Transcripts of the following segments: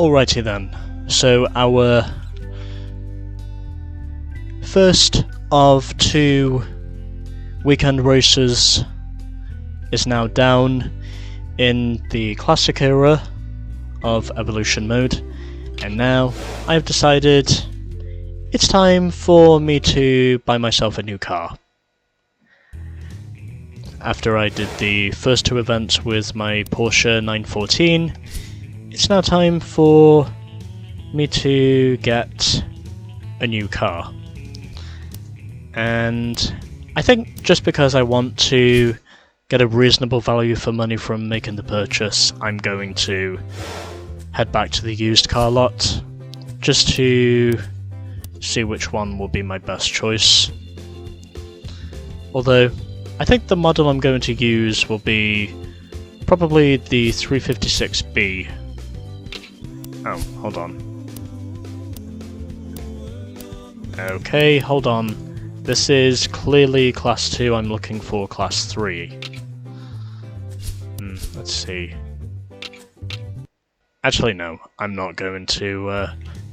Alrighty then, so our first of two weekend races is now down in the classic era of evolution mode, and now I've decided it's time for me to buy myself a new car. After I did the first two events with my Porsche 914, it's now time for me to get a new car. And I think just because I want to get a reasonable value for money from making the purchase, I'm going to head back to the used car lot just to see which one will be my best choice. Although I think the model I'm going to use will be probably the 356B. Oh, hold on. Okay, hold on. This is clearly Class 2, I'm looking for Class 3. Let's see. Actually no, I'm not going to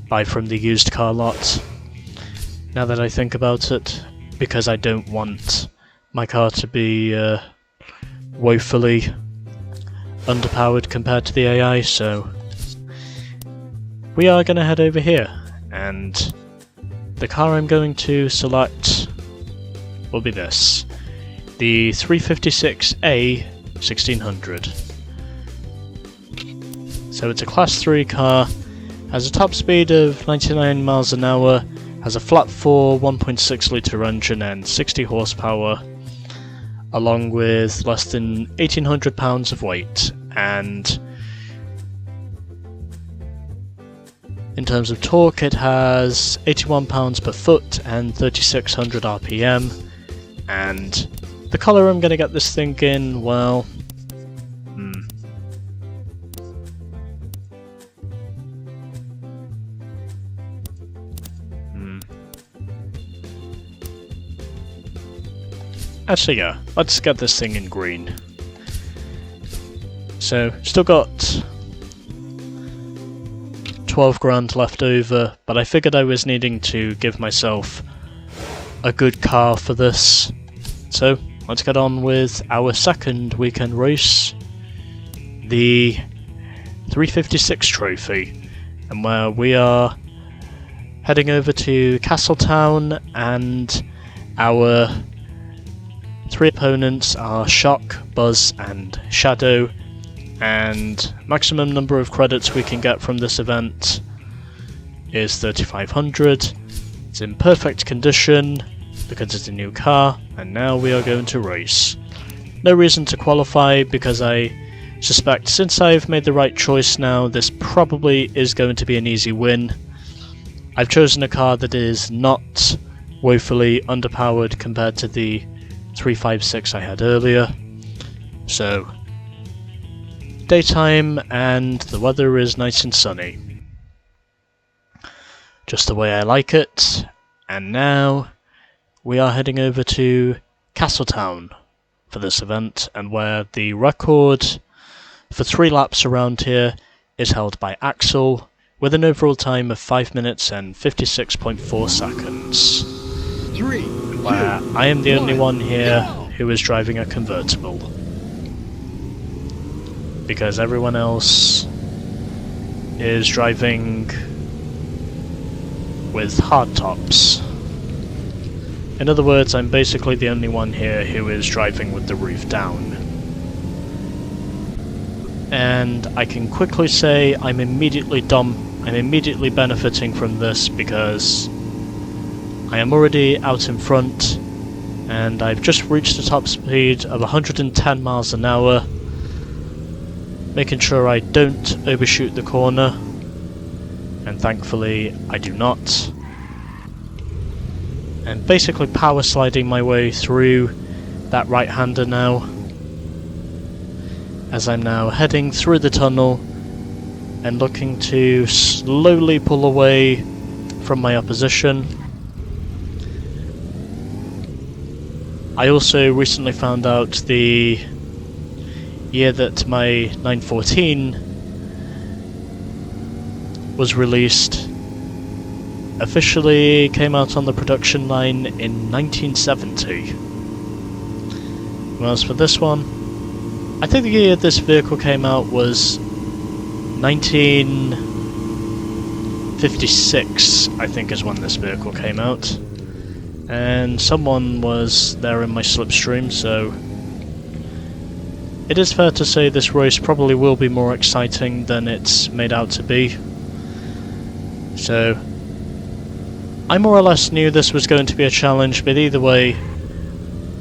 buy from the used car lot, now that I think about it, because I don't want my car to be woefully underpowered compared to the AI, so we are going to head over here, and the car I'm going to select will be this, the 356A 1600. So it's a Class 3 car, has a top speed of 99 miles an hour, has a flat 4 1.6 litre engine and 60 horsepower, along with less than 1800 pounds of weight, and in terms of torque it has 81 pounds per foot and 3600 RPM, and the colour I'm going to get this thing in, well, Actually, yeah, let's get this thing in green. So, still got 12 grand left over, but I figured I was needing to give myself a good car for this. So, let's get on with our second weekend race, the 356 trophy, and where we are heading over to Castletown, and our three opponents are Shock, Buzz and Shadow, and maximum number of credits we can get from this event is 3500. It's in perfect condition because it's a new car, and now we are going to race. No reason to qualify because I suspect since I've made the right choice now, this probably is going to be an easy win. I've chosen a car that is not woefully underpowered compared to the 356 I had earlier. So, daytime and the weather is nice and sunny. Just the way I like it. And now we are heading over to Castletown for this event, and where the record for 3 laps around here is held by Axel with an overall time of 5 minutes and 56.4 seconds. 3, where I am the only one here who is driving a convertible, because everyone else is driving with hardtops. In other words, I'm basically the only one here who is driving with the roof down. And I can quickly say I'm immediately benefiting from this, because I am already out in front, and I've just reached the top speed of 110 miles an hour, making sure I don't overshoot the corner, and thankfully I do not. And basically power sliding my way through that right-hander now, as I'm now heading through the tunnel and looking to slowly pull away from my opposition. I also recently found out the year that my 914 was released officially came out on the production line in 1970. Whereas for this one, I think the year this vehicle came out was 1956, I think is when this vehicle came out. And someone was there in my slipstream, so it is fair to say this race probably will be more exciting than it's made out to be. So I more or less knew this was going to be a challenge, but either way,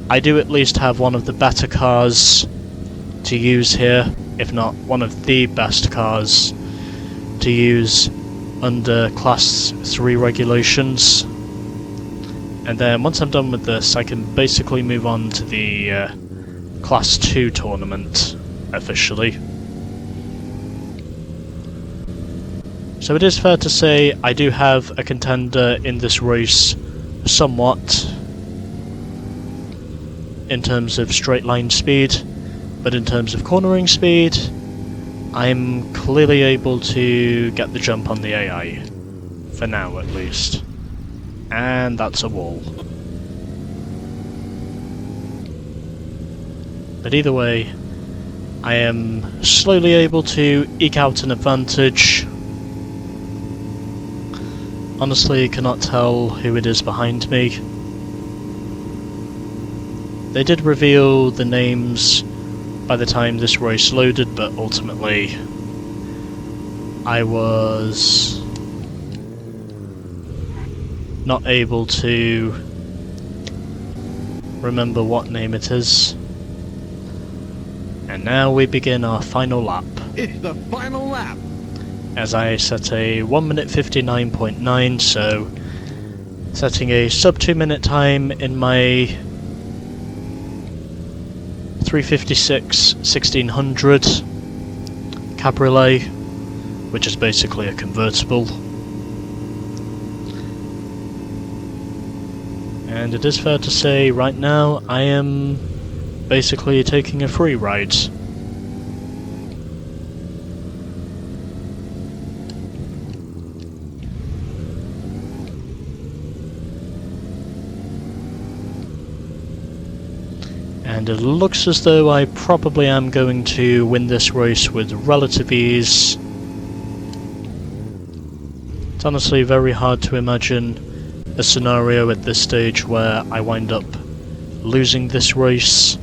I do at least have one of the better cars to use here, if not one of the best cars to use under Class 3 regulations. And then once I'm done with this, I can basically move on to the Class 2 tournament officially. So it is fair to say I do have a contender in this race somewhat in terms of straight line speed, but in terms of cornering speed, I'm clearly able to get the jump on the AI, for now at least. And that's a wall. But either way, I am slowly able to eke out an advantage. Honestly, cannot tell who it is behind me. They did reveal the names by the time this race loaded, but ultimately I was not able to remember what name it is. And now we begin our final lap. It's the final lap! As I set a 1 minute 59.9, so setting a sub 2 minute time in my 356 1600 Cabriolet, which is basically a convertible. And it is fair to say right now I am basically taking a free ride. And it looks as though I probably am going to win this race with relative ease. It's honestly very hard to imagine a scenario at this stage where I wind up losing this race.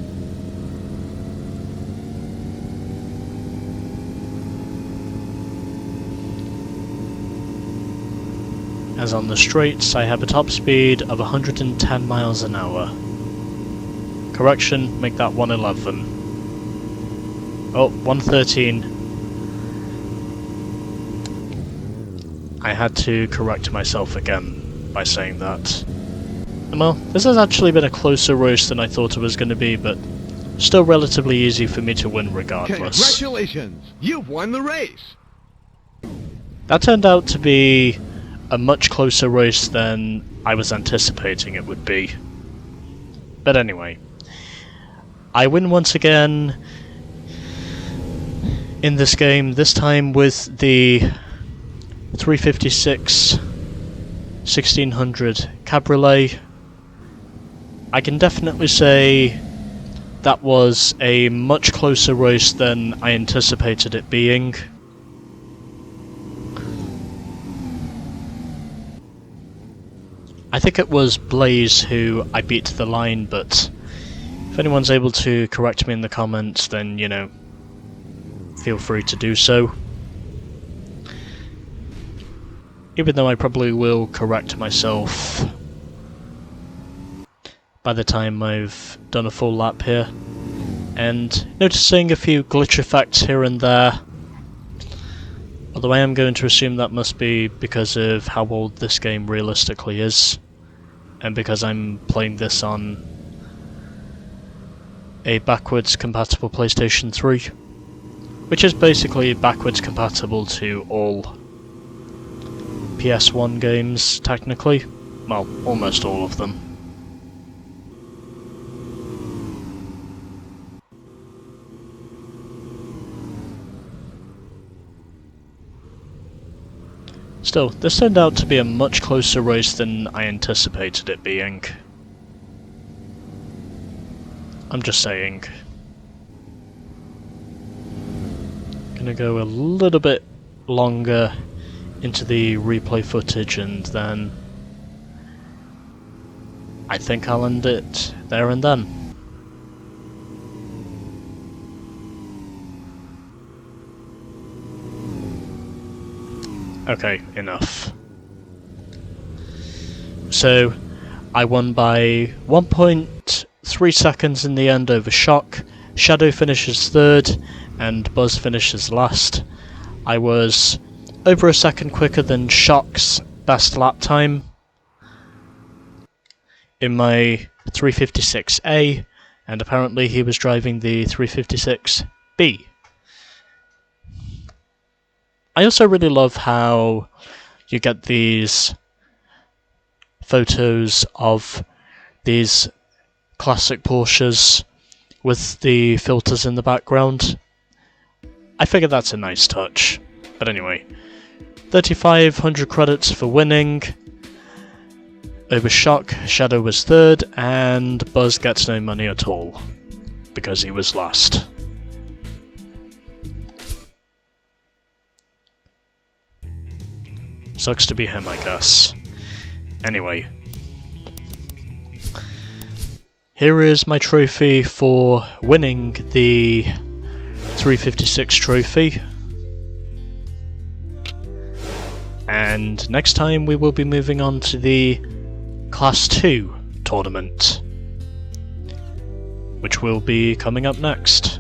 As on the straights, I have a top speed of 110 miles an hour. Correction, make that 111. Oh, 113. I had to correct myself again by saying that. Well, this has actually been a closer race than I thought it was going to be, but still relatively easy for me to win regardless. Congratulations! You've won the race! That turned out to be a much closer race than I was anticipating it would be. But anyway, I win once again in this game, this time with the 356 1600 Cabriolet. I can definitely say that was a much closer race than I anticipated it being. I think it was Blaze who I beat to the line, but if anyone's able to correct me in the comments, then, you know, feel free to do so. Even though I probably will correct myself by the time I've done a full lap here. And noticing a few glitch effects here and there. Although I am going to assume that must be because of how old this game realistically is. And because I'm playing this on a backwards compatible PlayStation 3. Which is basically backwards compatible to all PS1 games, technically. Well, almost all of them. Still, this turned out to be a much closer race than I anticipated it being. I'm just saying. Gonna go a little bit longer into the replay footage and then I think I'll end it there and then. Okay, enough. So, I won by 1.3 seconds in the end over Shock, Shadow finishes third, and Buzz finishes last. I was over a second quicker than Shock's best lap time in my 356A, and apparently he was driving the 356B. I also really love how you get these photos of these classic Porsches with the filters in the background. I figure that's a nice touch. But anyway, 3,500 credits for winning. Over Shock, Shadow was third, and Buzz gets no money at all, because he was last. Sucks to be him, I guess. Anyway. Here is my trophy for winning the 356 trophy. And next time we will be moving on to the Class 2 tournament, which will be coming up next.